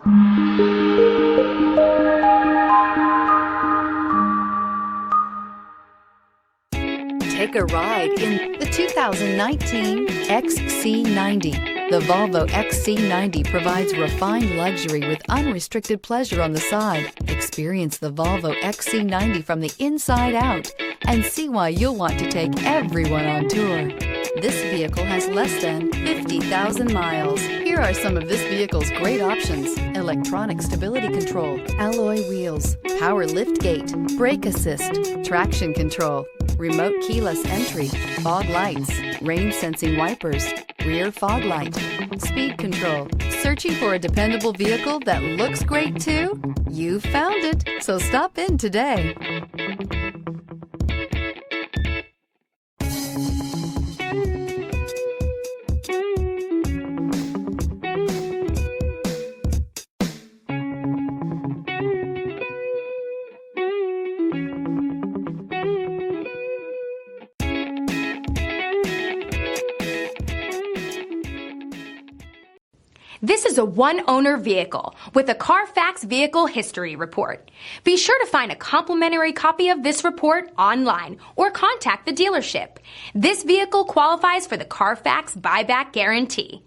Take a ride in the 2019 XC90. The Volvo XC90 provides refined luxury with unrestricted pleasure on the side. Experience the Volvo XC90 from the inside out and see why you'll want to take everyone on tour. This vehicle has less than 50,000 miles. Here are some of this vehicle's great options: electronic stability control, alloy wheels, power liftgate, brake assist, traction control, remote keyless entry, fog lights, rain sensing wipers, rear fog light, speed control. Searching for a dependable vehicle that looks great too? You found it, so stop in today. This is a one-owner vehicle with a CARFAX Vehicle History Report. Be sure to find a complimentary copy of this report online or contact the dealership. This vehicle qualifies for the CARFAX Buyback Guarantee.